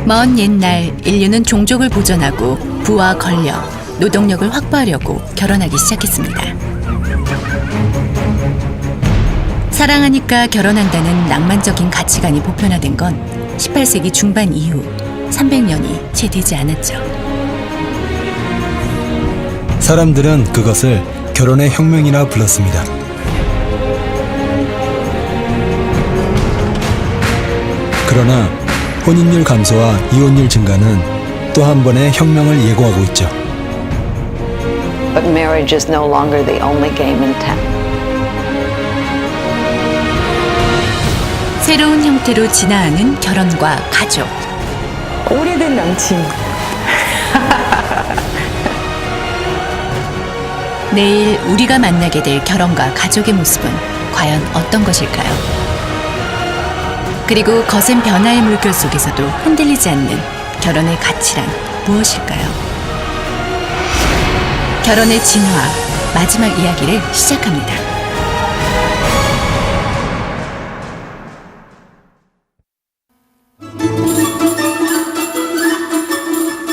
먼 옛날 인류는 종족을 보존하고 부와 권력, 노동력을 확보하려고 결혼하기 시작했습니다. 사랑하니까 결혼한다는 낭만적인 가치관이 보편화된 건 18세기 중반 이후 300년이 채 되지 않았죠. 사람들은 그것을 결혼의 혁명이라 불렀습니다. 그러나 혼인율 감소와 이혼율 증가는 또 한 번의 혁명을 예고하고 있죠. But marriage is no longer the only game in town. 새로운 형태로 진화하는 결혼과 가족. 오래된 남친. 내일 우리가 만나게 될 결혼과 가족의 모습은 과연 어떤 것일까요? 그리고 거센 변화의 물결 속에서도 흔들리지 않는 결혼의 가치란 무엇일까요? 결혼의 진화, 마지막 이야기를 시작합니다.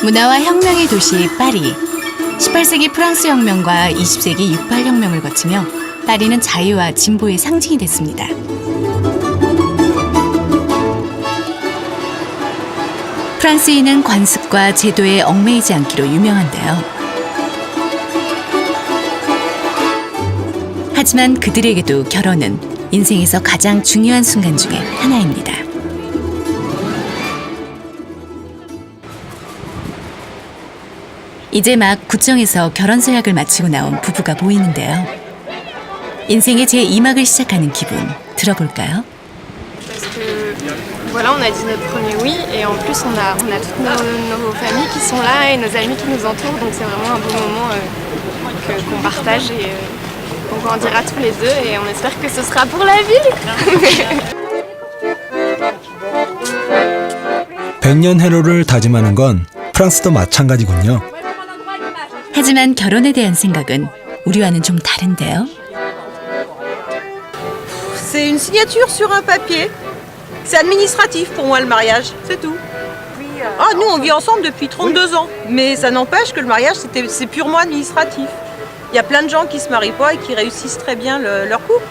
문화와 혁명의 도시 파리. 18세기 프랑스 혁명과 20세기 68 혁명을 거치며 파리는 자유와 진보의 상징이 됐습니다. 프랑스인은 관습과 제도에 얽매이지 않기로 유명한데요. 하지만 그들에게도 결혼은 인생에서 가장 중요한 순간 중에 하나입니다. 이제 막 구청에서 결혼 서약을 마치고 나온 부부가 보이는데요. 인생의 제2막을 시작하는 기분 들어볼까요? Voilà, on a dit notre premier oui et en plus on a toutes nos familles qui sont là et nos amis qui nous entourent, donc c'est vraiment un beau moment qu'on partage et on grandira tous les deux et on espère que ce sera pour la vie. 100년 해로를 다짐하는 건 프랑스도 마찬가지군요. 하지만 결혼에 대한 생각은 우리와는 좀 다른데요. C'est une signature sur un papier. C'est administratif pour moi le mariage, c'est tout. Ah, nous on vit ensemble depuis 32 ans, mais ça n'empêche que le mariage c'est purement administratif. Il y a plein de gens qui se marient pas et qui réussissent très bien leur couple.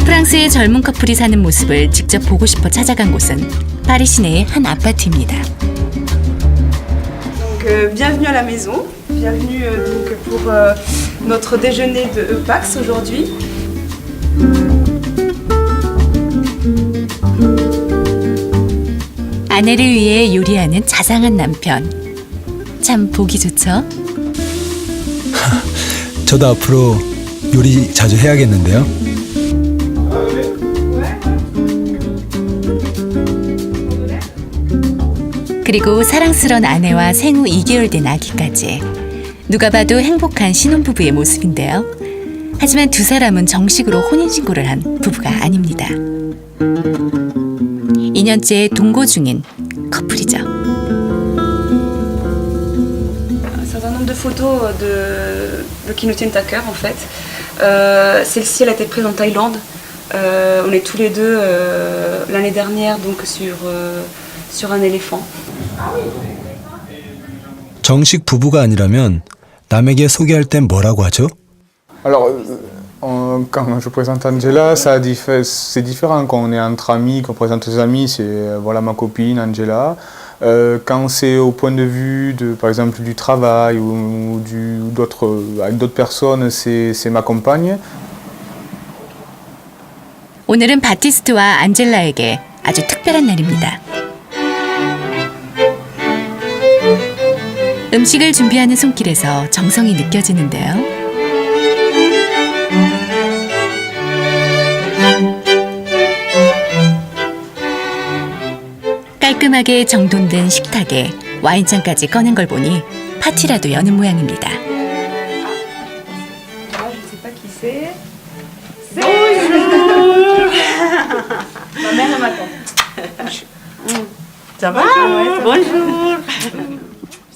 프랑스의 젊은 커플이 사는 모습을 직접 보고 싶어 찾아간 곳은 파리 시내의 한 아파트입니다. Bienvenue à la maison. Bienvenue donc pour notre déjeuner de Pax aujourd'hui. 아내를 위해 요리하는 자상한 남편. 참 보기 좋죠? 저도 앞으로 요리 자주 해야겠는데요. 그리고 사랑스러운 아내와 생후 2개월 된 아기까지. 누가 봐도 행복한 신혼부부의 모습인데요. 하지만 두 사람은 정식으로 혼인신고를 한 부부가 아닙니다. 2년째 동거 중인 커플이죠. Un certain nombre de photos qui nous tiennent à cœur en fait. Celle-ci elle a été prise en Thaïlande. On est tous les deux l'année dernière donc sur un éléphant. 정식 부부가 아니라면 남에게 소개할 땐 뭐라고 하죠? Alors, quand je présente Angela, c'est différent. Quand on est entre amis, qu'on présente ses amis, c'est voilà ma copine Angela. Quand c'est au point de vue de, par exemple, du travail ou avec d'autres personnes, c'est ma compagne. 오늘은 바티스트와 안젤라에게 아주 특별한 날입니다. 음식을 준비하는 손길에서 정성이 느껴지는데요. 깔끔하게 정돈된 식탁에 와인잔까지 꺼낸 걸 보니 파티라도 여는 모양입니다.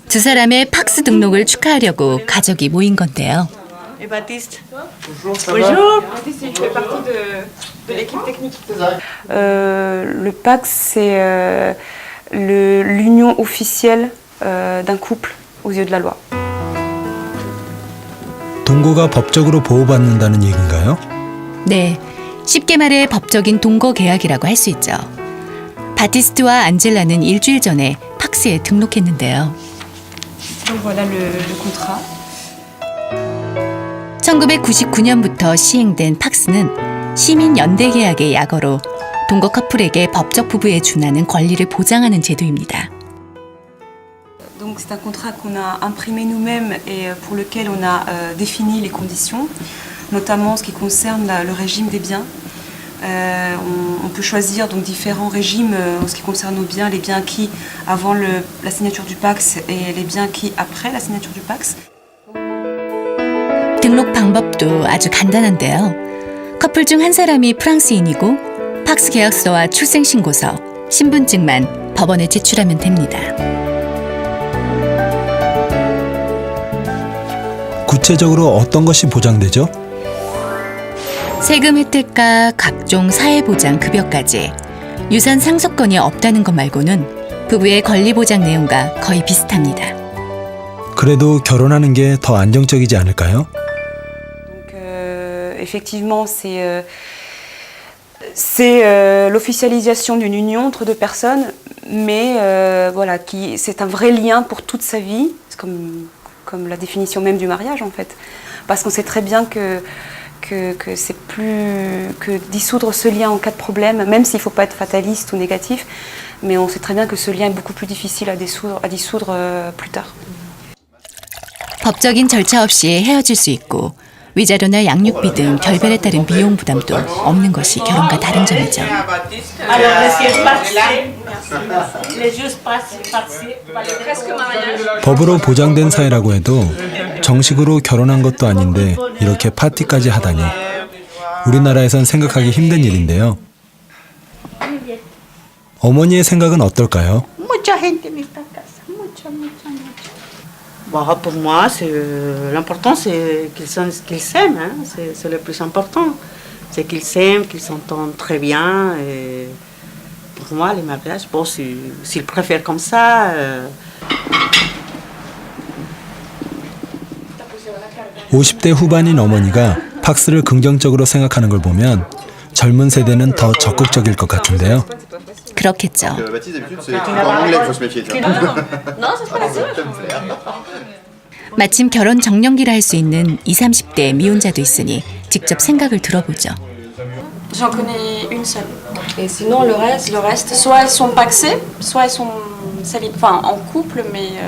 두 사람의 팍스 등록을 축하하려고 가족이 모인 건데요. Baptiste. Bonjour. Baptiste, il fait partie de l'équipe technique. Le PAX, l'union officielle d'un couple aux yeux de la loi. 동거가 법적으로 보호받는다는 얘기인가요? 네, 쉽게 말해 법적인 동거 계약이라고 할 수 있죠. 바티스트와 안젤라는 일주일 전에 팍스에 등록했는데요. Donc voilà le contrat. 1999년부터 시행된 팍스는 시민 연대 계약의 약어로 동거 커플에게 법적 부부에 준하는 권리를 보장하는 제도입니다. Donc c'est un contrat qu'on a imprimé nous-mêmes et pour lequel on a défini les conditions, notamment en ce qui concerne le régime des biens. On peut choisir donc différents régimes en ce qui concerne nos biens, les biens acquis avant la signature du Pacs et les biens acquis après la signature du Pacs. 등록 방법도 아주 간단한데요. 커플 중 한 사람이 프랑스인이고 팍스 계약서와 출생신고서, 신분증만 법원에 제출하면 됩니다. 구체적으로 어떤 것이 보장되죠? 세금 혜택과 각종 사회보장 급여까지 유산 상속권이 없다는 것 말고는 부부의 권리 보장 내용과 거의 비슷합니다. 그래도 결혼하는 게 더 안정적이지 않을까요? Donc effectivement c'est l'officialisation d'une union entre deux personnes, mais voilà, c'est un vrai lien pour toute sa vie, c'est comme la définition même du mariage en fait, parce qu'on sait très bien que c'est plus que dissoudre ce lien en cas de problème, même s'il ne faut pas être fataliste ou négatif, mais on sait très bien que ce lien est beaucoup plus difficile à dissoudre plus tard. 법적인 절차 없이 헤어질 수 있고 위자료나 양육비 등 결별에 따른 비용 부담도 없는 것이 결혼과 다른 점이죠. 법으로 보장된 사회라고 해도 정식으로 결혼한 것도 아닌데 이렇게 파티까지 하다니 우리나라에선 생각하기 힘든 일인데요. 어머니의 생각은 어떨까요? Bon, pour moi, l'important c'est qu'ils s'aiment, hein. C'est le plus important. C'est qu'ils s'aiment, qu'ils s'entendent très bien. Et pour moi, les mariages, bon, s'ils préfèrent comme ça. 50대 후반인 어머니가 팍스를 긍정적으로 생각하는 걸 보면 젊은 세대는 더 적극적일 것 같은데요. 그렇겠죠. 마침 결혼 정년기를 할 수 있는 20, 30대 미혼자도 있으니 직접 생각을 들어보죠. J'en connais une seule. Et sinon, le reste, soit elles sont pacsées, soit elles sont enfin, en couple, mais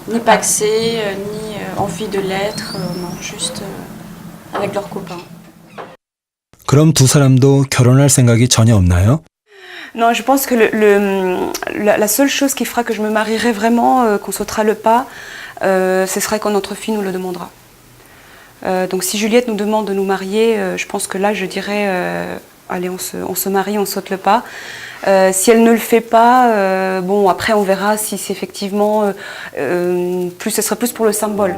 ni pacsées, ni envie de l'être, non, juste avec leurs copains. 그럼 두 사람도 결혼할 생각이 전혀 없나요? Non, je pense que la seule chose qui fera que je me marierai vraiment, qu'on sautera le pas, ce serait quand notre fille nous le demandera. Donc si Juliette nous demande de nous marier, je pense que là je dirais allez, on se marie, on saute le pas. Si elle ne le fait pas, bon après on verra si c'est effectivement ce serait plus pour le symbole.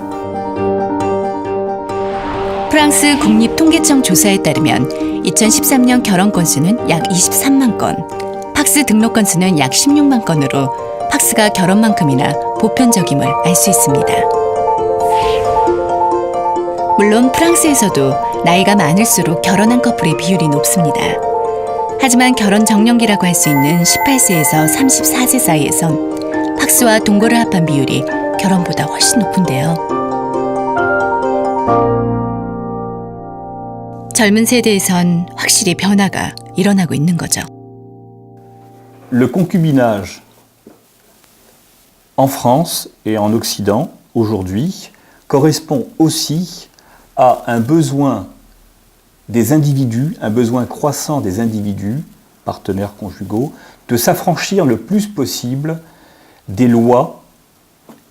프랑스 국립통계청 조사에 따르면 2013년 결혼 건수는 약 23만 건, 팍스 등록 건수는 약 16만 건으로 팍스가 결혼만큼이나 보편적임을 알 수 있습니다. 물론 프랑스에서도 나이가 많을수록 결혼한 커플의 비율이 높습니다. 하지만 결혼 정년기라고 할 수 있는 18세에서 34세 사이에선 팍스와 동거를 합한 비율이 결혼보다 훨씬 높은데요. 젊은 세대에선 확실히 변화가 일어나고 있는 거죠. Le concubinage en France et en Occident aujourd'hui correspond aussi à un besoin des individus, un besoin croissant des individus, partenaires conjugaux, de s'affranchir le plus possible des lois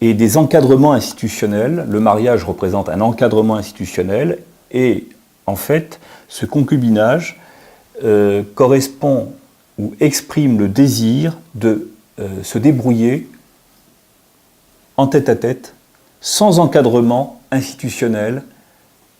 et des encadrements institutionnels. Le mariage représente un encadrement institutionnel et en fait, ce concubinage correspond ou exprime le désir de se débrouiller en tête-à-tête, sans encadrement institutionnel,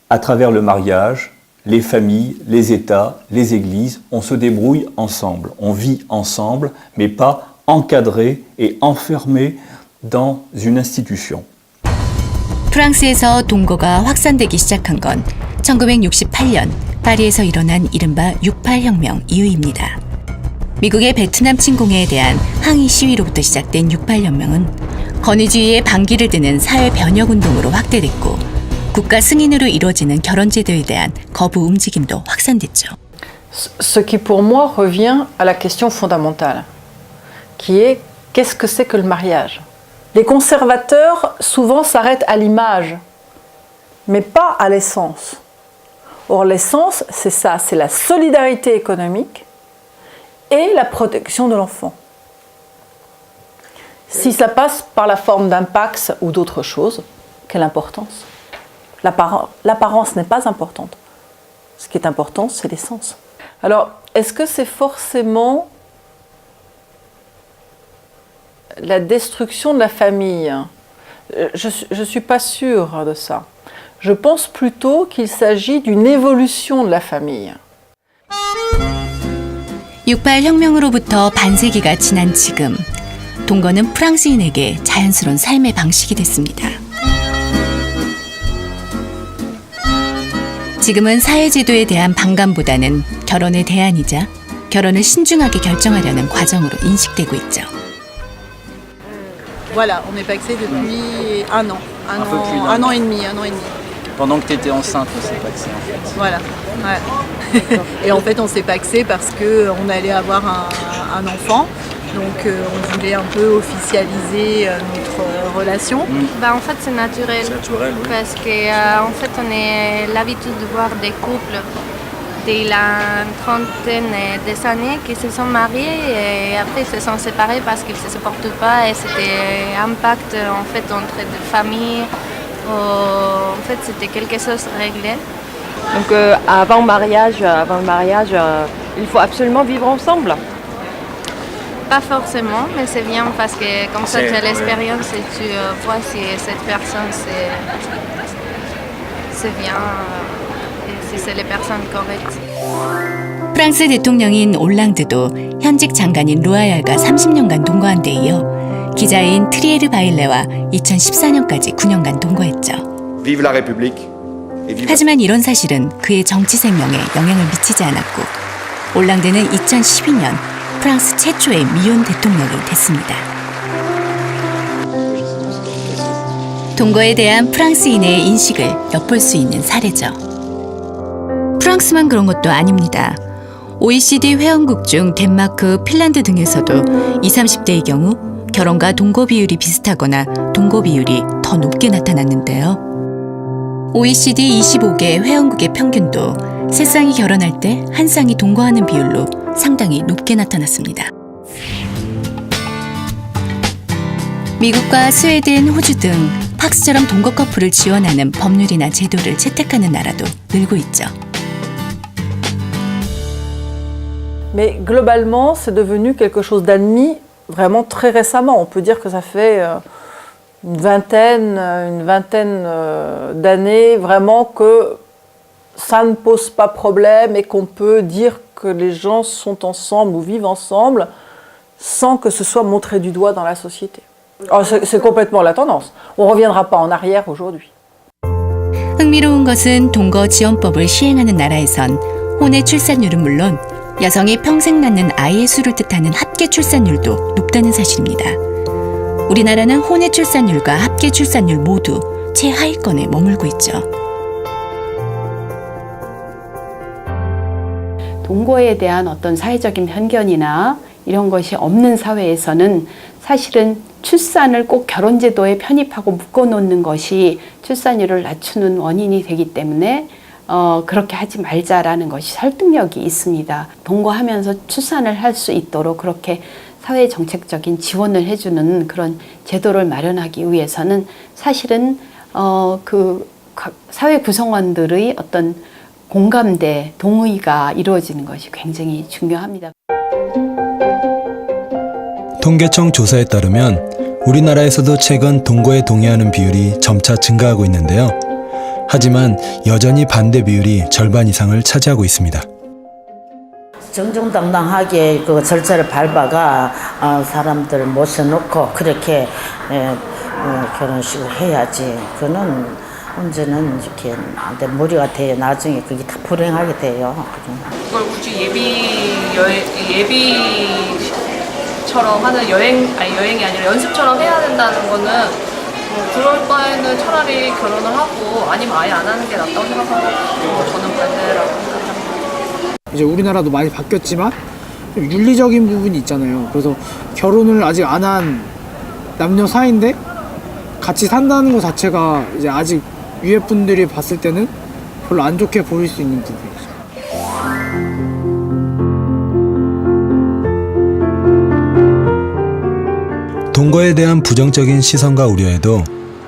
à travers le mariage, les familles, les États, les églises. On se débrouille ensemble, on vit ensemble, mais pas encadrés et enfermés dans une institution. 프랑스에서 동거가 확산되기 시작한 건 1968년 파리에서 일어난 이른바 68혁명 이후입니다. 미국의 베트남 침공에 대한 항의 시위로부터 시작된 68혁명은 권위주의의 반기를 드는 사회 변혁 운동으로 확대됐고 국가 승인으로 이루어지는 결혼 제도에 대한 거부 움직임도 확산됐죠. Ce qui pour moi revient à la question fondamentale, qui est qu'est-ce que c'est que le mariage? Les conservateurs souvent s'arrêtent à l'image, mais pas à l'essence. Or l'essence, c'est ça, c'est la solidarité économique et la protection de l'enfant. Si ça passe par la forme d'un pax ou d'autre chose, quelle importance? L'apparence n'est pas importante. Ce qui est important, c'est l'essence. Alors, est-ce que c'est forcément la destruction de la famille? Je ne suis pas sûre de ça. Je pense plutôt qu'il s'agit d'une évolution de la famille. 68혁명으로부터 반세기가 지난 지금 동거는 프랑스인에게 자연스러운 삶의 방식이 됐습니다. 지금은 사회제도에 대한 반감보다는 결혼의 대안이자 결혼을 신중하게 결정하려는 과정으로 인식되고 있죠. Voilà, on est paxé depuis un an et demi. Pendant que tu étais enceinte, on s'est paxé en fait. Voilà, ouais. Et en fait, on s'est paxé parce qu'on allait avoir un enfant. Donc on voulait un peu officialiser notre relation. Bah, en fait, c'est naturel. C'est naturel, oui. Parce que en fait, on a l'habitude de voir des couples dès la trentaine des années qui se sont mariés et après ils se sont séparés parce qu'ils ne se supportent pas et c'était un pacte en fait entre deux familles. En fait, c'était quelque chose de réglé. Donc avant le mariage, il faut absolument vivre ensemble. Pas forcément, mais c'est bien parce que comme ça tu as l'expérience et tu vois si cette personne c'est bien et si c'est les personnes correctes. 프랑스 대통령인 올랑드도 현직 장관인 루아얄과 30년간 동거한 데 이어 기자인 트리에르 바일레와 2014년까지 9년간 동거했죠. Vive la République. 하지만 이런 사실은 그의 정치 생명에 영향을 미치지 않았고 올랑드는 2012년 프랑스 최초의 미혼 대통령이 됐습니다. 동거에 대한 프랑스인의 인식을 엿볼 수 있는 사례죠. 프랑스만 그런 것도 아닙니다. OECD 회원국 중 덴마크, 핀란드 등에서도 20, 30대의 경우 결혼과 동거 비율이 비슷하거나 동거 비율이 더 높게 나타났는데요. OECD 25개 회원국의 평균도 3쌍이 결혼할 때 1쌍이 동거하는 비율로 상당히 높게 나타났습니다. 미국과 스웨덴, 호주 등 팍스처럼 동거 커플을 지원하는 법률이나 제도를 채택하는 나라도 늘고 있죠. Mais globalement, c'est devenu quelque chose d'admis vraiment très récemment. On peut dire que ça fait une vingtaine d'années vraiment que ça ne pose pas problème et qu'on peut dire que les gens sont ensemble ou vivent ensemble sans que ce soit montré du doigt dans la société. Alors c'est complètement la tendance. On ne reviendra pas en arrière aujourd'hui. 흥미로운 것은 동거 지원법을 시행하는 나라에선 혼외 출산율은 물론 여성이 평생 낳는 아이의 수를 뜻하는 합계 출산율도 높다는 사실입니다. 우리나라는 혼외 출산율과 합계 출산율 모두 최하위권에 머물고 있죠. 동거에 대한 어떤 사회적인 편견이나 이런 것이 없는 사회에서는 사실은 출산을 꼭 결혼제도에 편입하고 묶어놓는 것이 출산율을 낮추는 원인이 되기 때문에 그렇게 하지 말자라는 것이 설득력이 있습니다. 동거하면서 출산을 할 수 있도록 그렇게 사회 정책적인 지원을 해주는 그런 제도를 마련하기 위해서는 사실은 그 사회 구성원들의 어떤 공감대, 동의가 이루어지는 것이 굉장히 중요합니다. 통계청 조사에 따르면 우리나라에서도 최근 동거에 동의하는 비율이 점차 증가하고 있는데요. 하지만 여전히 반대 비율이 절반 이상을 차지하고 있습니다. 정정당당하게 그 절차를 밟아가 사람들 모셔놓고 그렇게 결혼식을 해야지. 그는 언제는 이렇게 내 머리가 돼 나중에 그게 다 불행하게 돼요. 그걸 굳이 예비처럼 하는 여행이 아니라 연습처럼 해야 된다는 거는 그럴 바에는 차라리 결혼을 하고 아니면 아예 안 하는 게 낫다고 생각하고 저는 반대라고 생각합니다. 이제 우리나라도 많이 바뀌었지만 좀 윤리적인 부분이 있잖아요. 그래서 결혼을 아직 안 한 남녀 사이인데 같이 산다는 것 자체가 이제 아직 위에 분들이 봤을 때는 별로 안 좋게 보일 수 있는 부분이죠. 동거에 대한 부정적인 시선과 우려에도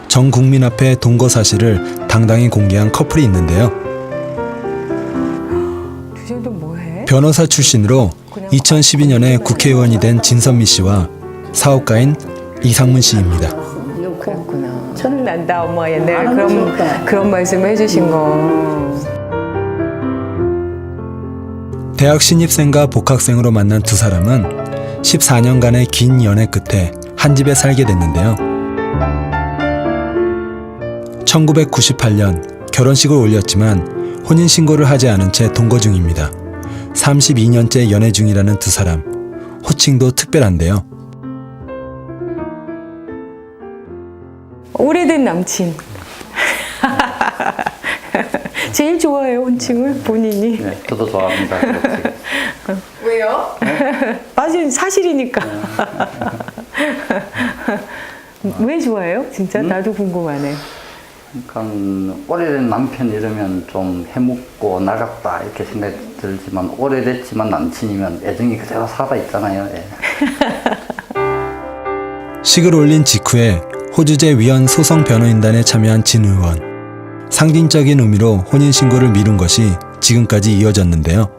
전 국민 앞에 동거 사실을 당당히 공개한 커플이 있는데요. 변호사 출신으로 2012년에 국회의원이 된 진선미 씨와 사업가인 이상문 씨입니다. 그렇구나. 천난다 엄마 옛날에 그런 말씀 해주신 거. 대학 신입생과 복학생으로 만난 두 사람은 14년간의 긴 연애 끝에 한 집에 살게 됐는데요. 1998년 결혼식을 올렸지만 혼인신고를 하지 않은 채 동거 중입니다. 32년째 연애 중이라는 두 사람, 호칭도 특별한데요. 오래된 남친. 제일 좋아해요, 혼칭을 본인이. 네, 저도 좋아합니다. 왜요? 맞아요, 사실이니까. 왜 좋아해요? 진짜 나도 궁금하네. 그러니까 오래된 남편 이러면 좀 해묵고 나갔다 이렇게 생각이 들지만 오래됐지만 남친이면 애정이 그대로 살아있잖아요. 예. 식을 올린 직후에 호주제 위헌 소송 변호인단에 참여한 진 의원. 상징적인 의미로 혼인신고를 미룬 것이 지금까지 이어졌는데요.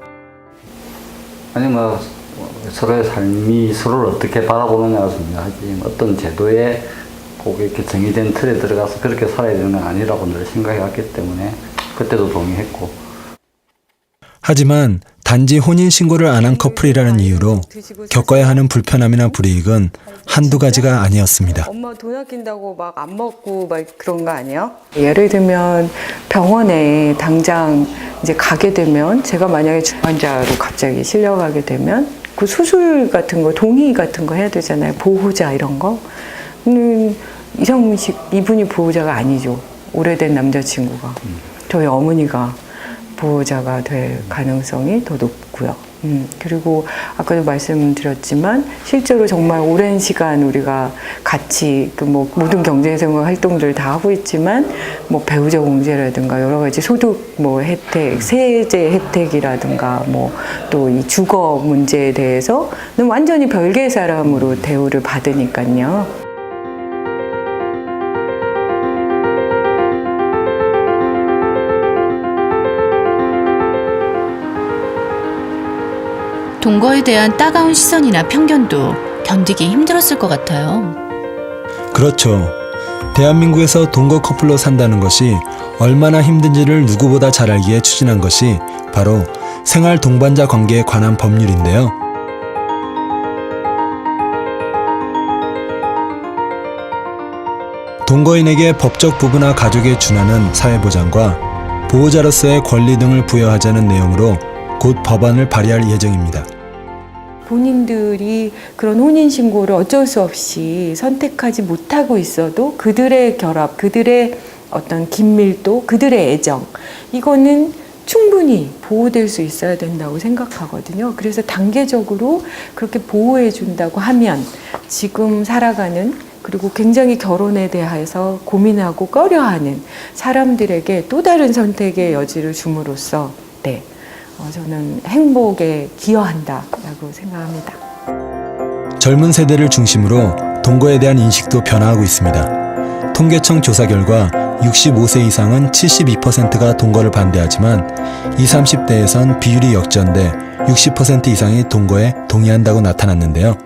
아니 뭐 서로의 삶이 서로를 어떻게 바라보느냐가 중요하지 어떤 제도에 꼭 이렇게 정의된 틀에 들어가서 그렇게 살아야 되는 건 아니라고 늘 생각해왔기 때문에 그때도 동의했고. 하지만 단지 혼인신고를 안 한 커플이라는 이유로 겪어야 하는 불편함이나 불이익은 한두 가지가 아니었습니다. 엄마 돈 아낀다고 막 안 먹고 막 그런 거 아니에요? 예를 들면 병원에 당장 이제 가게 되면 제가 만약에 중환자로 갑자기 실려가게 되면 그 수술 같은 거 동의 같은 거 해야 되잖아요. 보호자 이런 거. 이상문 씨 이분이 보호자가 아니죠. 오래된 남자친구가. 저희 어머니가 보호자가 될 가능성이 더 높고요. 그리고 아까도 말씀드렸지만 실제로 정말 오랜 시간 우리가 같이 그 뭐 모든 경제생활 활동들 다 하고 있지만 뭐 배우자 공제라든가 여러 가지 소득 뭐 혜택, 세제 혜택이라든가 뭐 또 이 주거 문제에 대해서는 완전히 별개의 사람으로 대우를 받으니까요. 동거에 대한 따가운 시선이나 편견도 견디기 힘들었을 것 같아요. 그렇죠. 대한민국에서 동거 커플로 산다는 것이 얼마나 힘든지를 누구보다 잘 알기에 추진한 것이 바로 생활 동반자 관계에 관한 법률인데요. 동거인에게 법적 부부나 가족에 준하는 사회보장과 보호자로서의 권리 등을 부여하자는 내용으로 곧 법안을 발의할 예정입니다. 본인들이 그런 혼인신고를 어쩔 수 없이 선택하지 못하고 있어도 그들의 결합, 그들의 어떤 긴밀도, 그들의 애정, 이거는 충분히 보호될 수 있어야 된다고 생각하거든요. 그래서 단계적으로 그렇게 보호해 준다고 하면 지금 살아가는 그리고 굉장히 결혼에 대해서 고민하고 꺼려하는 사람들에게 또 다른 선택의 여지를 줌으로써 저는 행복에 기여한다라고 생각합니다. 젊은 세대를 중심으로 동거에 대한 인식도 변화하고 있습니다. 통계청 조사 결과 65세 이상은 72%가 동거를 반대하지만 20, 30대에선 비율이 역전돼 60% 이상이 동거에 동의한다고 나타났는데요.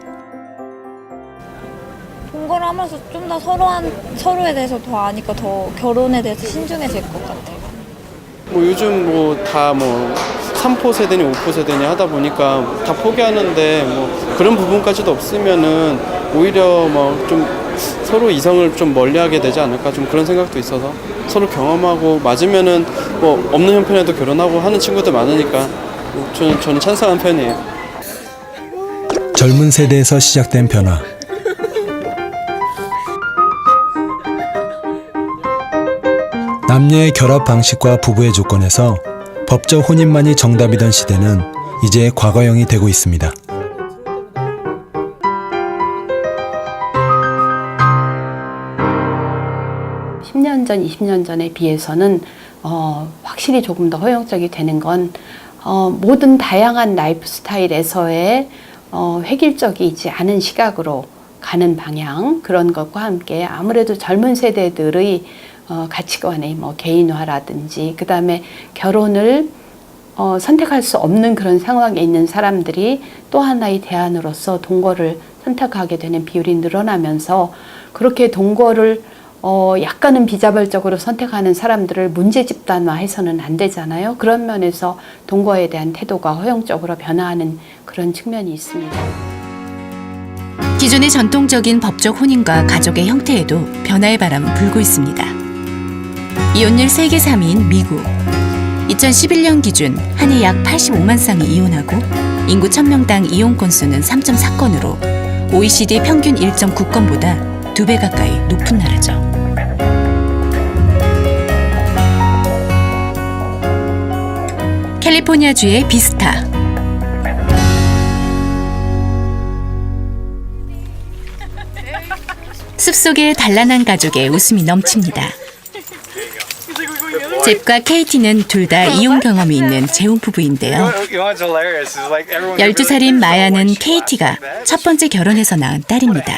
동거를 하면서 좀 더 서로에 대해서 더 아니까 더 결혼에 대해서 신중해질 것 같아요. 뭐 요즘 뭐 다 뭐 3포 세대니 5포 세대니 하다 보니까 다 포기하는데 뭐 그런 부분까지도 없으면은 오히려 뭐 좀 서로 이성을 좀 멀리하게 되지 않을까 좀 그런 생각도 있어서 서로 경험하고 맞으면은 뭐 없는 형편에도 결혼하고 하는 친구들 많으니까 저는 찬성한 편이에요. 젊은 세대에서 시작된 변화. 남녀의 결합 방식과 부부의 조건에서 법적 혼인만이 정답이던 시대는 이제 과거형이 되고 있습니다. 전, 20년 전에 비해서는 확실히 조금 더 허용적이 되는 건 모든 다양한 라이프 스타일에서의 획일적이지 않은 시각으로 가는 방향 그런 것과 함께 아무래도 젊은 세대들의 가치관의 뭐 개인화라든지 그 다음에 결혼을 선택할 수 없는 그런 상황에 있는 사람들이 또 하나의 대안으로서 동거를 선택하게 되는 비율이 늘어나면서 그렇게 동거를 약간은 비자발적으로 선택하는 사람들을 문제 집단화해서는 안 되잖아요. 그런 면에서 동거에 대한 태도가 허용적으로 변화하는 그런 측면이 있습니다. 기존의 전통적인 법적 혼인과 가족의 형태에도 변화의 바람은 불고 있습니다. 이혼율 세계 3위인 미국. 2011년 기준 한 해 약 85만 쌍이 이혼하고 인구 1000명당 이혼 건수는 3.4건으로 OECD 평균 1.9건보다 2배 가까이 높은 나라죠. 캘리포니아주의 비스타. 숲속의 단란한 가족의 웃음이 넘칩니다. 잽과 케이티는 둘 다 이혼 경험이 있는 재혼 부부인데요. 12살인 마야는 케이티가 첫 번째 결혼해서 낳은 딸입니다.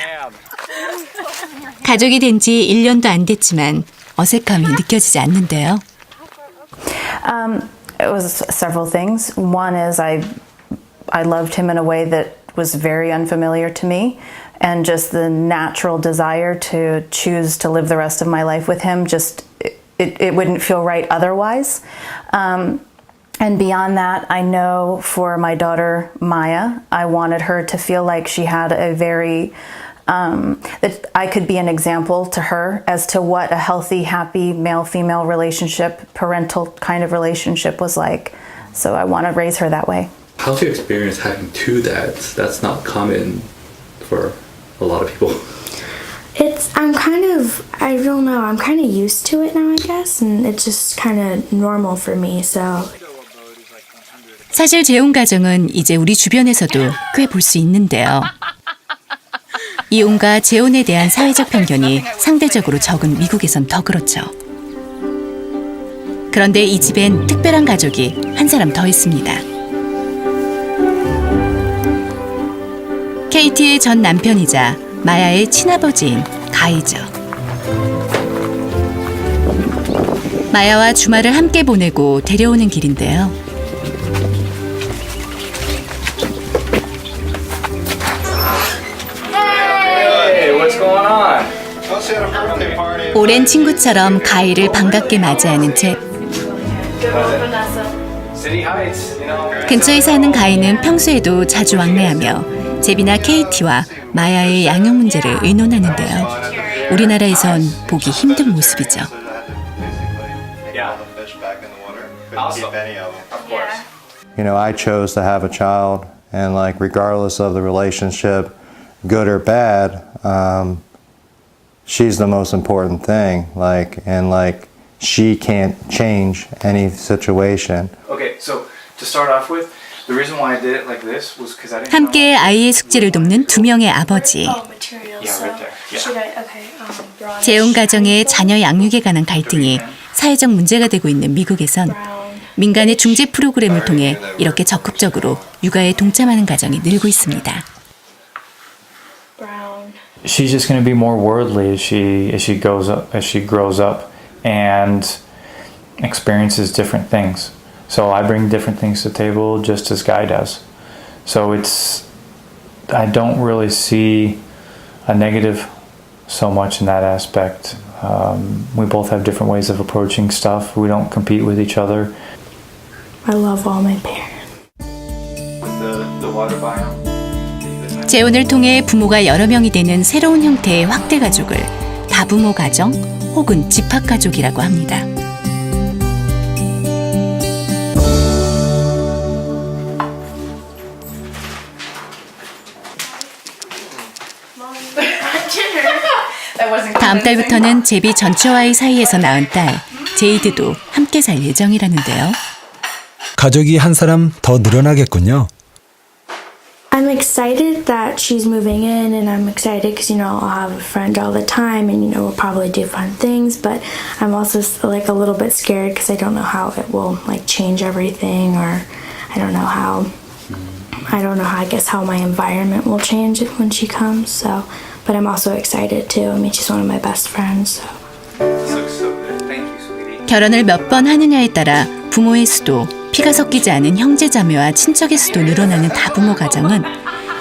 가족이 된 지 1년도 안 됐지만 어색함이 느껴지지 않는데요. It was several things. One is I loved him in a way that was very unfamiliar to me, and just the natural desire to choose to live the rest of my life with him, just it wouldn't feel right otherwise. And beyond that, I know for my daughter Maya, I wanted her to feel like she had a very that I could be an example to her as to what a healthy, happy male-female relationship, parental kind of relationship was like. So I want to raise her that way. How's your experience having two dads? That's not common for a lot of people. I don't know, I'm kind of used to it now, I guess, and it's just kind of normal for me, so. 사실 재혼 가정은 이제 우리 주변에서도 꽤 볼 수 있는데요. 이혼과 재혼에 대한 사회적 편견이 상대적으로 적은 미국에선 더 그렇죠. 그런데 이 집엔 특별한 가족이 한 사람 더 있습니다. 케이티의 전 남편이자 마야의 친아버지인 가이죠. 마야와 주말을 함께 보내고 데려오는 길인데요. 오랜 친구처럼 가이를 반갑게 맞이하는 잽. 근처에 사는 가이는 평소에도 자주 왕래하며 잽이나 케이티와 마야의 양육 문제를 의논하는데요. 우리나라에선 보기 힘든 모습이죠. You know, I chose to have a child, and like regardless of the relationship, good or bad, she's the most important thing. Like she can't change any situation. Okay, so to start off with, the reason why I did it like this was because I didn't. 함께 아이의 숙제를 돕는 두 명의 아버지. 재혼 가정의 자녀 양육에 관한 갈등이 사회적 문제가 되고 있는 미국에선 민간의 중재 프로그램을 통해 이렇게 적극적으로 육아에 동참하는 가정이 늘고 있습니다. She's just going to be more worldly as she grows up and experiences different things. So I bring different things to the table just as Guy does. So I don't really see a negative so much in that aspect. We both have different ways of approaching stuff. We don't compete with each other. I love all my parents. The water biome. 재혼을 통해 부모가 여러 명이 되는 새로운 형태의 확대 가족을 다부모 가정 혹은 집합 가족이라고 합니다. 다음 달부터는 제비 전체와의 사이에서 낳은 딸 제이드도 함께 살 예정이라는데요. 가족이 한 사람 더 늘어나겠군요. I'm excited that she's moving in, and I'm excited because, I'll have a friend all the time, and, we'll probably do fun things, but I'm also, like, a little bit scared because I don't know how it will, like, change everything, or I don't know how, I guess, how my environment will change when she comes, so, but I'm also excited, too. She's one of my best friends, so. 결혼을 몇 번 하느냐에 따라 부모의 수도, 피가 섞이지 않은 형제자매와 친척의 수도 늘어나는 다부모 가정은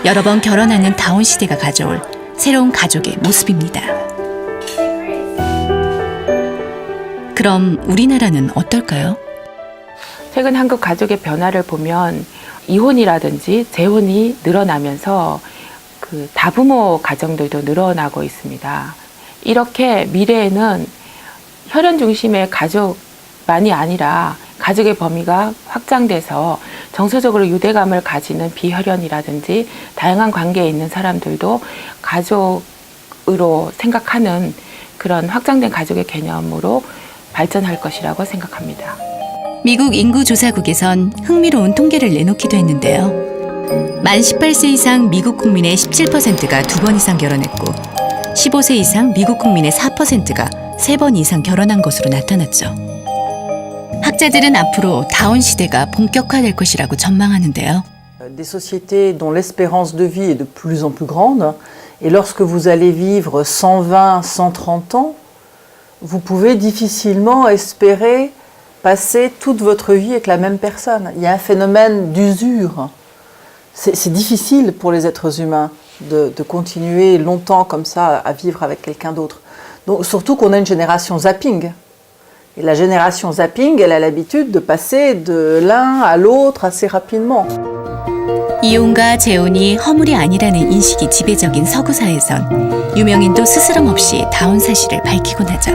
여러 번 결혼하는 다운 시대가 가져올 새로운 가족의 모습입니다. 그럼 우리나라는 어떨까요? 최근 한국 가족의 변화를 보면 이혼이라든지 재혼이 늘어나면서 그 다부모 가정들도 늘어나고 있습니다. 이렇게 미래에는 혈연 중심의 가족만이 아니라 가족의 범위가 확장돼서 정서적으로 유대감을 가지는 비혈연이라든지 다양한 관계에 있는 사람들도 가족으로 생각하는 그런 확장된 가족의 개념으로 발전할 것이라고 생각합니다. 미국 인구조사국에선 흥미로운 통계를 내놓기도 했는데요. 만 18세 이상 미국 국민의 17%가 2번 이상 결혼했고 15세 이상 미국 국민의 4%가 3번 이상 결혼한 것으로 나타났죠. 학자들은 앞으로 다운 시대가 본격화될 것이라고 전망하는데요. Des sociétés dont l'espérance de vie est de plus en plus grande, et lorsque vous allez vivre 120, 130 ans, vous pouvez difficilement espérer passer toute votre vie avec la même personne. Il y a un phénomène d'usure. C'est difficile pour les êtres humains de continuer longtemps comme ça à vivre avec quelqu'un d'autre. Donc, surtout qu'on a une génération zapping. Et la génération zapping, elle a l'habitude de passer de l'un à l'autre assez rapidement. 이혼과 재혼이 허물이 아니라는 인식이 지배적인 서구 사회에선 유명인도 스스럼 없이 다운 사실을 밝히곤 하죠.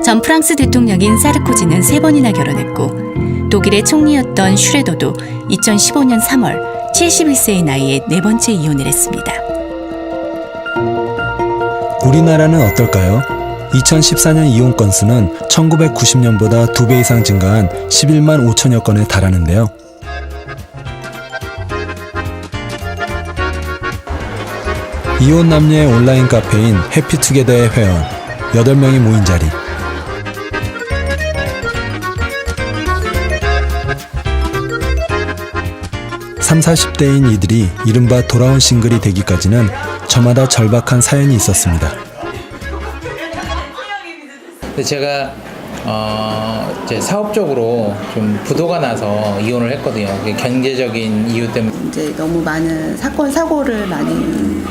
전 프랑스 대통령인 사르코지는 3번이나 결혼했고 독일의 총리였던 슈레더도 2015년 3월 71세의 나이에 4번째 이혼을 했습니다. 우리나라는 어떨까요? 2014년 이혼 건수는 1990년보다 2배 이상 증가한 11만 5천여 건에 달하는데요. 이혼 남녀의 온라인 카페인 해피투게더의 회원 8명이 모인 자리. 30, 40대인 이들이 이른바 돌아온 싱글이 되기까지는 저마다 절박한 사연이 있었습니다. 제가 이제 사업적으로 좀 부도가 나서 이혼을 했거든요. 경제적인 이유 때문에. 이제 너무 많은 사건 사고를 많이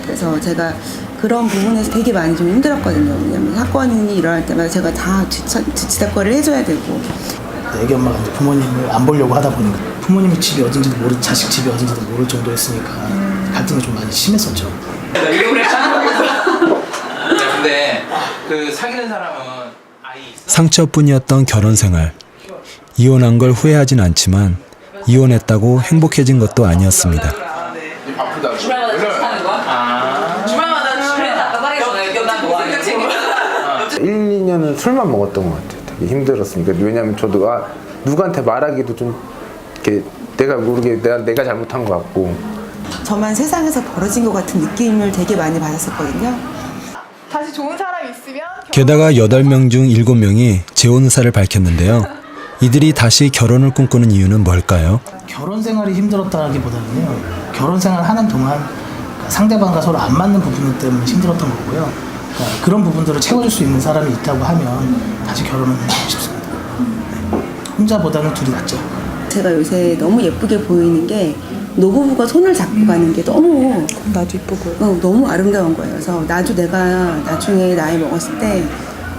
그래서 제가 그런 부분에서 되게 많이 좀 힘들었거든요. 왜냐면 사건이 일어날 때마다 제가 다 뒤치다거리를 해줘야 되고. 애기 엄마가 이제 부모님을 안 보려고 하다 보니까 부모님의 집이 어딘지도 모르 자식 집이 어딘지도 모를 정도였으니까 갈등이 좀 많이 심했었죠. 근데 그 사귀는 사람은 상처뿐이었던 결혼 생활. 이혼한 걸 후회하진 않지만 이혼했다고 행복해진 것도 아니었습니다. 바쁘다. 주말마다 하는 거야? 주말마다 주말에 답답하겠어. 난 뭐 하겠지? 1, 2년은 술만 먹었던 것 같아요. 되게 힘들었습니다. 왜냐하면 저도 누구한테 말하기도 좀 이렇게 내가 모르게 내가 잘못한 것 같고. 저만 세상에서 벌어진 것 같은 느낌을 되게 많이 받았었거든요. 다시 좋은 사람이 있으면 게다가 8명 중 7명이 재혼 의사를 밝혔는데요. 이들이 다시 결혼을 꿈꾸는 이유는 뭘까요? 결혼 생활이 힘들었다기보다는요. 결혼 생활 하는 동안 상대방과 서로 안 맞는 부분 때문에 힘들었던 거고요. 그러니까 그런 부분들을 채워줄 수 있는 사람이 있다고 하면 다시 결혼을 해보고 싶습니다. 혼자보다는 둘이 낫죠. 제가 요새 너무 예쁘게 보이는 게 노부부가 손을 잡고 가는 게 너무 나도 이뻐 보여. 너무 아름다운 거예요. 그래서 나도 내가 나중에 나이 먹었을 때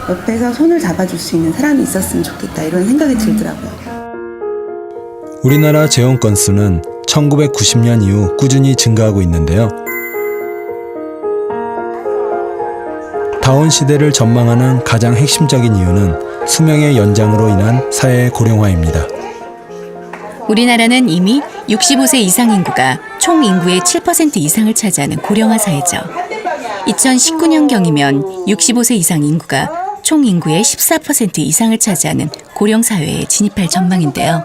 옆에서 손을 잡아줄 수 있는 사람이 있었으면 좋겠다 이런 생각이 들더라고요. 우리나라 재혼 건수는 1990년 이후 꾸준히 증가하고 있는데요. 다운 시대를 전망하는 가장 핵심적인 이유는 수명의 연장으로 인한 사회의 고령화입니다. 우리나라는 이미 65세 이상 인구가 총 인구의 7% 이상을 차지하는 고령화 사회죠. 2019년경이면 65세 이상 인구가 총 인구의 14% 이상을 차지하는 고령 사회에 진입할 전망인데요.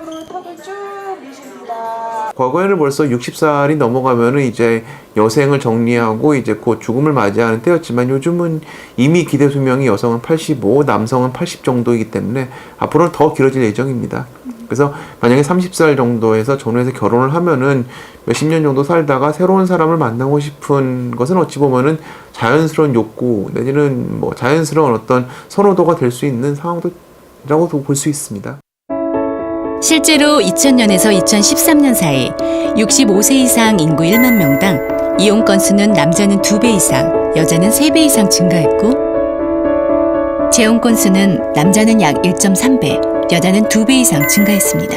과거에는 벌써 60살이 넘어가면은 이제 여생을 정리하고 이제 곧 죽음을 맞이하는 때였지만 요즘은 이미 기대 수명이 여성은 85, 남성은 80 정도이기 때문에 앞으로는 더 길어질 예정입니다. 그래서 만약에 30살 정도에서 전후해서 결혼을 하면은 몇십 년 정도 살다가 새로운 사람을 만나고 싶은 것은 어찌 보면은 자연스러운 욕구 내지는 뭐 자연스러운 어떤 선호도가 될 수 있는 상황이라고도 볼 수 있습니다. 실제로 2000년에서 2013년 사이 65세 이상 인구 1만 명당 이혼 건수는 남자는 2배 이상, 여자는 3배 이상 증가했고 재혼 건수는 남자는 약 1.3배, 여자는 2배 이상 증가했습니다.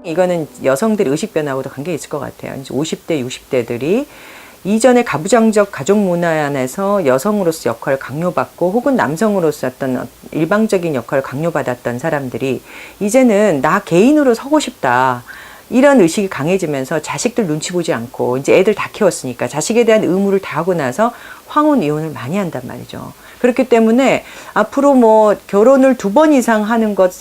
이거는 여성들의 의식 변화하고도 관계가 있을 것 같아요. 이제 50대, 60대들이 이전의 가부장적 가족 문화 안에서 여성으로서 역할을 강요받고 혹은 남성으로서 어떤 일방적인 역할을 강요받았던 사람들이 이제는 나 개인으로 서고 싶다. 이런 의식이 강해지면서 자식들 눈치 보지 않고 이제 애들 다 키웠으니까 자식에 대한 의무를 다하고 나서 황혼 이혼을 많이 한단 말이죠. 그렇기 때문에 앞으로 뭐 결혼을 2번 이상 하는 것,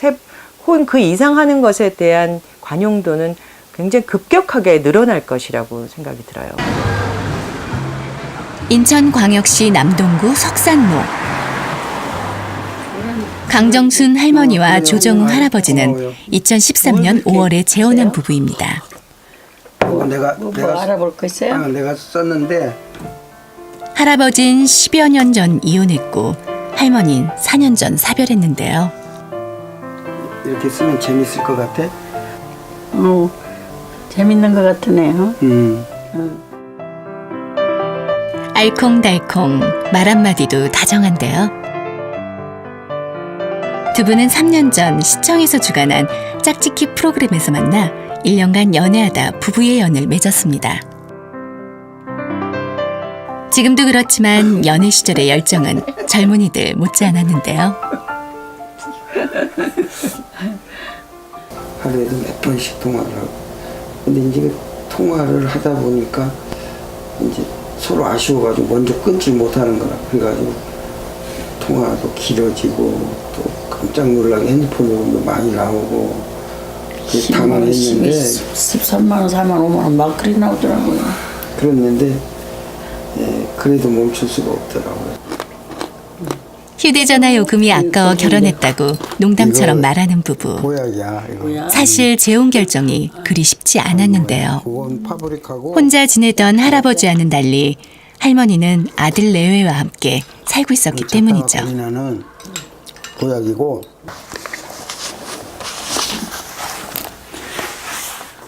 혹은 그 이상 하는 것에 대한 관용도는 굉장히 급격하게 늘어날 것이라고 생각이 들어요. 인천광역시 남동구 석산로. 강정순 할머니와 조정우 할아버지는 2013년 5월에 재혼한 부부입니다. 내가 알아볼 거 있어요? 내가 썼는데 할아버진 10여 년 전 이혼했고 할머니는 4년 전 사별했는데요. 이렇게 쓰면 재밌을 것 같아? 재밌는 것 같으네요. 알콩달콩 말 한마디도 다정한데요. 두 분은 3년 전 시청에서 주관한 짝짓기 프로그램에서 만나 1년간 연애하다 부부의 연을 맺었습니다. 지금도 그렇지만 연애 시절의 열정은 젊은이들 못지않았는데요. 하루에도 몇 번씩 통화를 하고. 근데 이제 통화를 하다 보니까 이제 서로 아쉬워가지고 먼저 끊지 못하는 거라. 그래가지고 통화도 길어지고 또 깜짝 놀라게 핸드폰으로도 많이 나오고 당황했는데 13만 원, 4만 원, 5만 원 막 그리 나오더라고요. 그랬는데 그래도 멈출 수가 없더라고요. 휴대전화 요금이 아까워 결혼했다고 농담처럼 말하는 부부. 보약이야, 이거. 사실 재혼 결정이 그리 쉽지 않았는데요. 혼자 지내던 할아버지와는 달리 할머니는 아들 내외와 함께 살고 있었기 때문이죠. 보약이고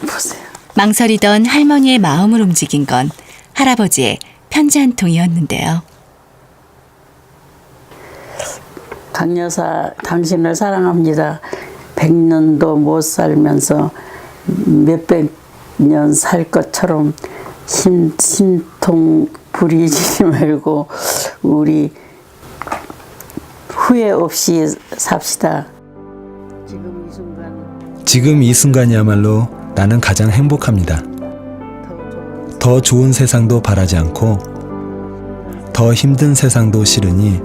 보세요. 망설이던 할머니의 마음을 움직인 건 할아버지의 편지 한 통이었는데요. 강여사, 당신을 사랑합니다. 100년도 못 살면서 몇백 년 살 것처럼 심통 부리지 말고 우리 후회 없이 삽시다. 지금 이 순간이야말로 나는 가장 행복합니다. 더 좋은 세상도 바라지 않고 더 힘든 세상도 싫으니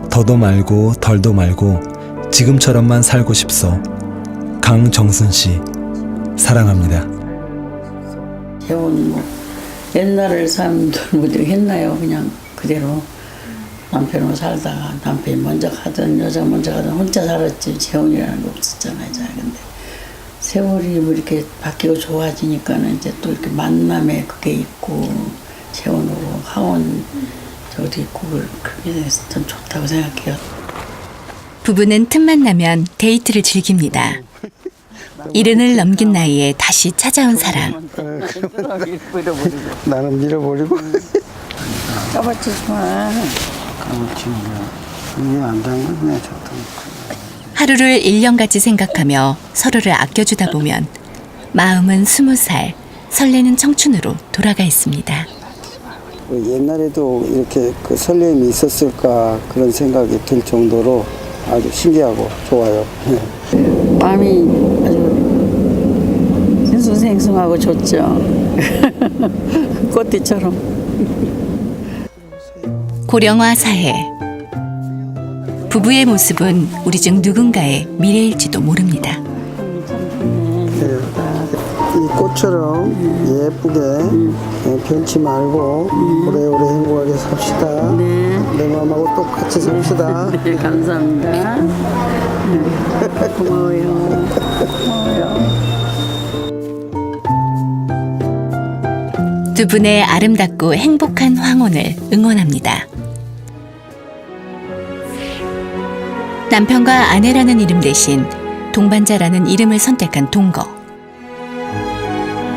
더도 말고 덜도 말고 지금처럼만 살고 싶소. 강정순 씨, 사랑합니다. 재혼 뭐 옛날 사람들 뭐 했나요? 그냥 그대로 남편으로 살다가 남편이 먼저 가든 여자 먼저 가든 혼자 살았지 재혼이라는 게 없었잖아요. 근데 세월이 뭐 이렇게 바뀌고 좋아지니까는 이제 또 이렇게 만남에 그게 있고 재혼으로 하원 저도 있고 그게 전 좋다고 생각해요. 부부는 틈만 나면 데이트를 즐깁니다. 이른을 넘긴 나이에 다시 찾아온 사랑. 나는 밀어버리고. 까박치지 마. 까박치 이게 안 담갔네 좋다. 하루를 1년같이 생각하며 서로를 아껴주다 보면 마음은 20살, 설레는 청춘으로 돌아가 있습니다. 옛날에도 이렇게 그 설렘이 있었을까 그런 생각이 들 정도로 아주 신기하고 좋아요. 마음이 아주 싱숭생숭하고 좋죠. 꽃띠처럼. 고령화 사회. 부부의 모습은 우리 중 누군가의 미래일지도 모릅니다. 이 꽃처럼 예쁘게 변치 말고 오래오래 행복하게 삽시다. 내 마음하고 똑같이 삽시다. 네, 감사합니다. 고마워요. 두 분의 아름답고 행복한 황혼을 응원합니다. 남편과 아내라는 이름 대신 동반자라는 이름을 선택한 동거.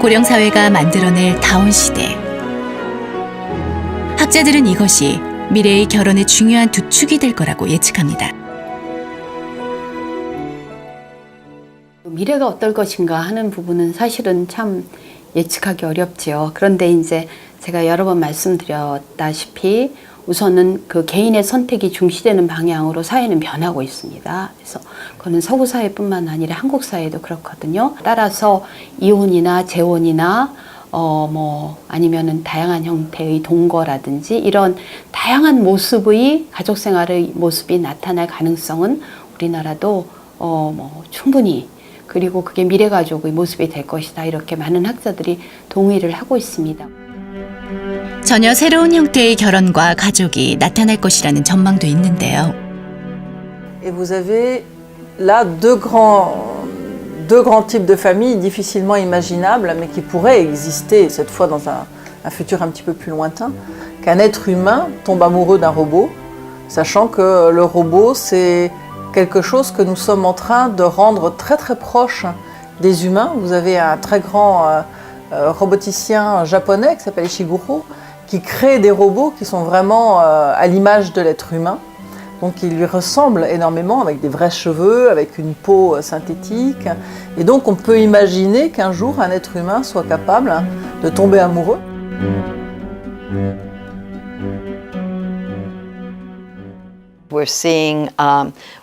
고령사회가 만들어낼 다운 시대. 학자들은 이것이 미래의 결혼의 중요한 두 축이 될 거라고 예측합니다. 미래가 어떨 것인가 하는 부분은 사실은 참 예측하기 어렵지요. 그런데 이제 제가 여러 번 말씀드렸다시피 우선은 그 개인의 선택이 중시되는 방향으로 사회는 변하고 있습니다. 그래서 그거는 서구 사회뿐만 아니라 한국 사회도 그렇거든요. 따라서 이혼이나 재혼이나 아니면은 다양한 형태의 동거라든지 이런 다양한 모습의 가족 생활의 모습이 나타날 가능성은 우리나라도 충분히, 그리고 그게 미래 가족의 모습이 될 것이다, 이렇게 많은 학자들이 동의를 하고 있습니다. 전혀 새로운 형태의 결혼과 가족이 나타날 것이라는 전망도 있는데요. Et vous avez là deux grands types de familles difficilement imaginables, mais qui pourraient exister cette fois dans un futur un petit peu plus lointain. Qu'un être humain tombe amoureux d'un robot, sachant que le robot c'est quelque chose que nous sommes en train de rendre très très proche des humains. Vous avez un très grand roboticien japonais qui s'appelle Ishiguro, qui crée des robots qui sont vraiment à l'image de l'être humain. Donc il lui ressemble énormément, avec des vrais cheveux, avec une peau synthétique. Et donc on peut imaginer qu'un jour un être humain soit capable de tomber amoureux. We're seeing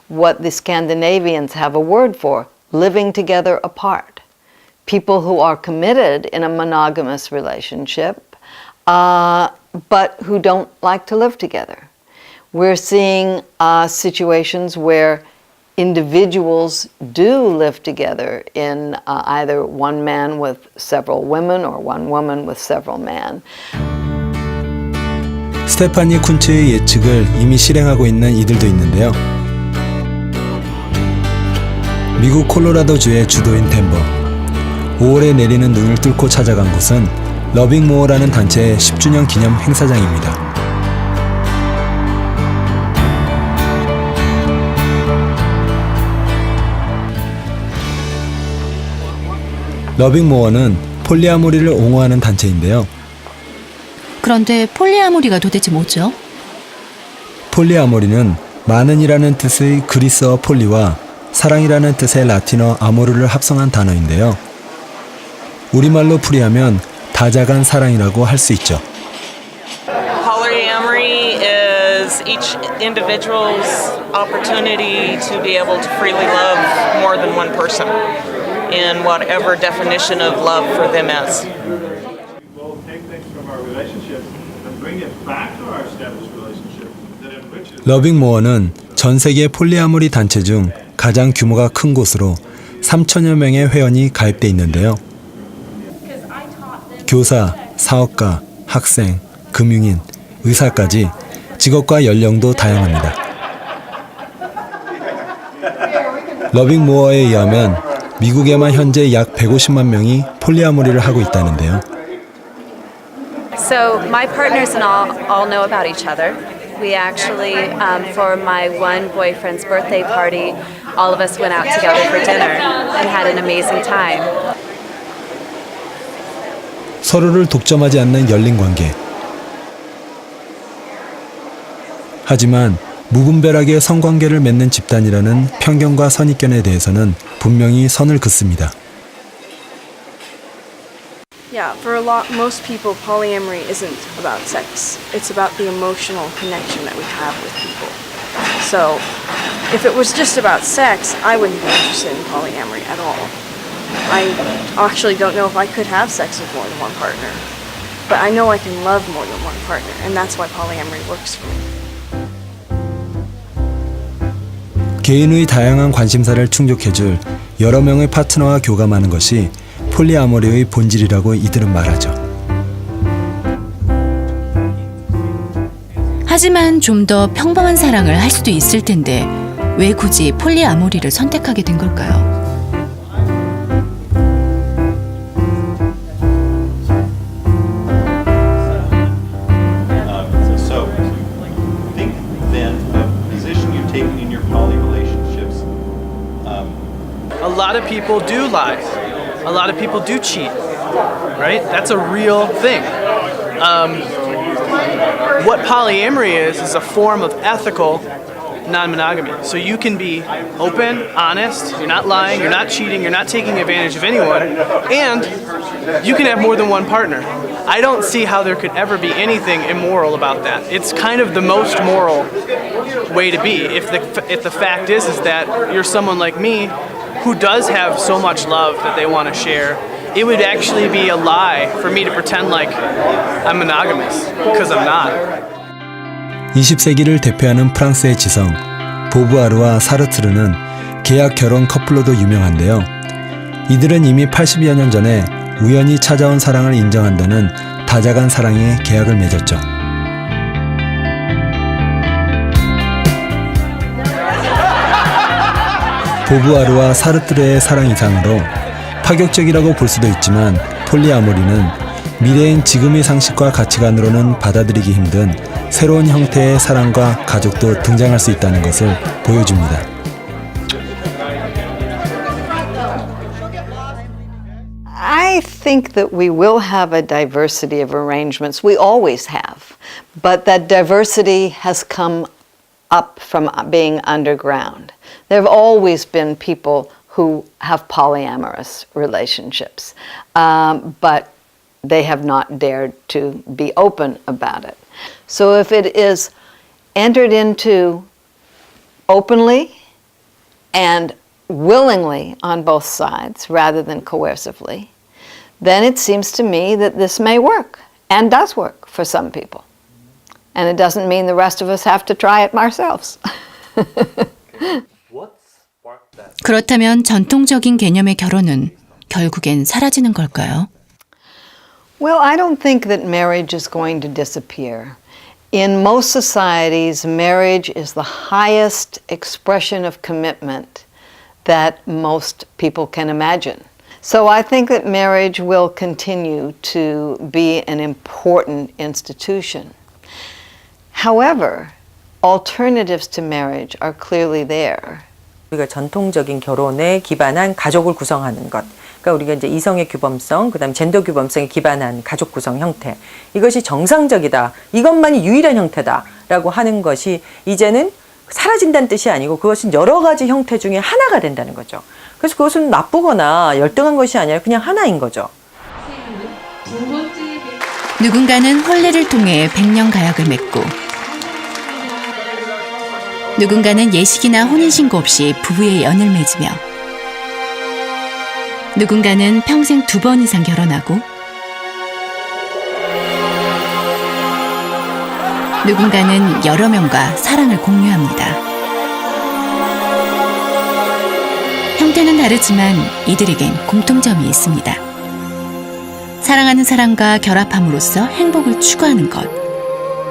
what the Scandinavians have a word for, living together apart. People who are committed in a monogamous relationship, but who don't like to live together. We're seeing situations where individuals do live together in either one man with several women or one woman with several men. 스테파니 쿤츠의 예측을 이미 실행하고 있는 이들도 있는데요. 미국 콜로라도주의 주도인 덴버. 5월에 내리는 눈을 뚫고 찾아간 곳은 러빙 모어라는 단체의 10주년 기념 행사장입니다. 러빙 모어는 폴리아모리를 옹호하는 단체인데요. 그런데 폴리아모리가 도대체 뭐죠? 폴리아모리는 많은이라는 뜻의 그리스어 폴리와 사랑이라는 뜻의 라틴어 아모르를 합성한 단어인데요. 우리말로 풀이하면 다자간 사랑이라고 할 수 있죠. Polyamory is each individual's opportunity to be able to freely love more than one person in whatever definition of love for them is. 러빙 모어는 전 세계 폴리아모리 단체 중 가장 규모가 큰 곳으로 3천여 명의 회원이 가입돼 있는데요. 교사, 사업가, 학생, 금융인, 의사까지 직업과 연령도 다양합니다. 러빙 모어에 의하면 미국에만 현재 약 150만 명이 폴리아모리를 하고 있다는데요. So my partners and all know about each other. We actually, for my one boyfriend's birthday party, all of us went out together for dinner and had an amazing time. 서로를 독점하지 않는 열린 관계. 하지만 무분별하게 성관계를 맺는 집단이라는 편견과 선입견에 대해서는 분명히 선을 긋습니다. Yeah, for most people, polyamory isn't about sex. It's about the emotional connection that we have with people. So, if it was just about sex, I wouldn't be interested in polyamory at all. I actually don't know if I could have sex with more than one partner. But I know I can love more than one partner, and that's why polyamory works for me. 개인의 다양한 관심사를 충족해줄 여러 명의 파트너와 교감하는 것이 폴리아모리의 본질이라고 이들은 말하죠. 하지만 좀 더 평범한 사랑을 할 수도 있을 텐데 왜 굳이 폴리아모리를 선택하게 된 걸까요? A lot of people do lie. A lot of people do cheat, right? That's a real thing. What polyamory is a form of ethical non-monogamy. So you can be open, honest, you're not lying, you're not cheating, you're not taking advantage of anyone, and you can have more than one partner. I don't see how there could ever be anything immoral about that. It's kind of the most moral way to be. If the fact is that you're someone like me who does have so much love that they want to share, it would actually be a lie for me to pretend like I'm monogamous, because I'm not. 20세기를 대표하는 프랑스의 지성 보부아르와 사르트르는 계약 결혼 커플로도 유명한데요. 이들은 이미 80여 년 전에 우연히 찾아온 사랑을 인정한다는 다자간 사랑의 계약을 맺었죠. 보부아르와 사르트르의 사랑 이상으로 파격적이라고 볼 수도 있지만 폴리아모리는 미래인 지금의 상식과 가치관으로는 받아들이기 힘든 새로운 형태의 사랑과 가족도 등장할 수 있다는 것을 보여줍니다. I think that we will have a diversity of arrangements. We always have. But that diversity has come up from being underground. There have always been people who have polyamorous relationships, but they have not dared to be open about it. So if it is entered into openly and willingly on both sides rather than coercively, then it seems to me that this may work and does work for some people. And it doesn't mean the rest of us have to try it ourselves. 그렇다면 전통적인 개념의 결혼은 결국엔 사라지는 걸까요? Well, I don't think that marriage is going to disappear. In most societies, marriage is the highest expression of commitment that most people can imagine. So I think that marriage will continue to be an important institution. However, alternatives to marriage are clearly there. 우리가 전통적인 결혼에 기반한 가족을 구성하는 것. 그러니까 우리가 이제 이성의 규범성, 그다음 젠더 규범성에 기반한 가족 구성 형태. 이것이 정상적이다. 이것만이 유일한 형태다라고 하는 것이 이제는 사라진다는 뜻이 아니고 그것은 여러 가지 형태 중에 하나가 된다는 거죠. 그래서 그것은 나쁘거나 열등한 것이 아니라 그냥 하나인 거죠. 누군가는 혼례를 통해 백년가약을 맺고 누군가는 예식이나 혼인신고 없이 부부의 연을 맺으며 누군가는 평생 2번 이상 결혼하고 누군가는 여러 명과 사랑을 공유합니다. 형태는 다르지만 이들에겐 공통점이 있습니다. 사랑하는 사람과 결합함으로써 행복을 추구하는 것.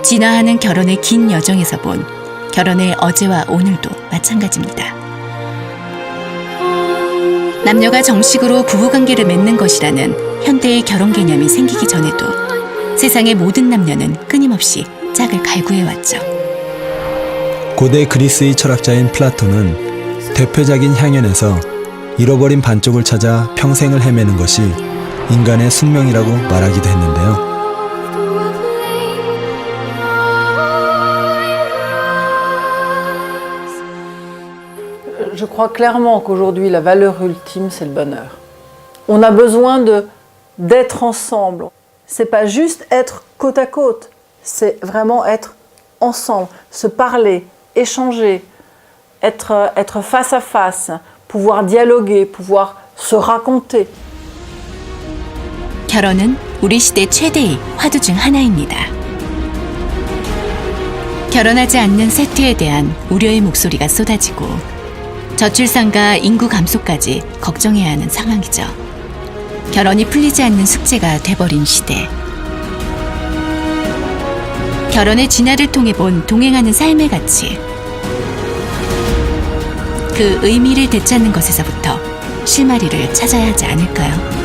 진화하는 결혼의 긴 여정에서 본 결혼의 어제와 오늘도 마찬가지입니다. 남녀가 정식으로 부부관계를 맺는 것이라는 현대의 결혼 개념이 생기기 전에도 세상의 모든 남녀는 끊임없이 짝을 갈구해왔죠. 고대 그리스의 철학자인 플라톤은 대표작인 향연에서 잃어버린 반쪽을 찾아 평생을 헤매는 것이 인간의 숙명이라고 말하기도 했는데요. Je crois clairement qu'aujourd'hui, la valeur ultime, c'est le bonheur. On a besoin d'être ensemble. C'est pas juste être côte à côte, c'est vraiment être ensemble, se parler, échanger, être face à face, pouvoir dialoguer, pouvoir se raconter. 결혼은 우리 시대 최대의 화두 중 하나입니다. 결혼하지 않는 세태에 대한 우려의 목소리가 쏟아지고 저출산과 인구 감소까지 걱정해야 하는 상황이죠. 결혼이 풀리지 않는 숙제가 돼버린 시대. 결혼의 진화를 통해 본 동행하는 삶의 가치. 그 의미를 되찾는 것에서부터 실마리를 찾아야 하지 않을까요?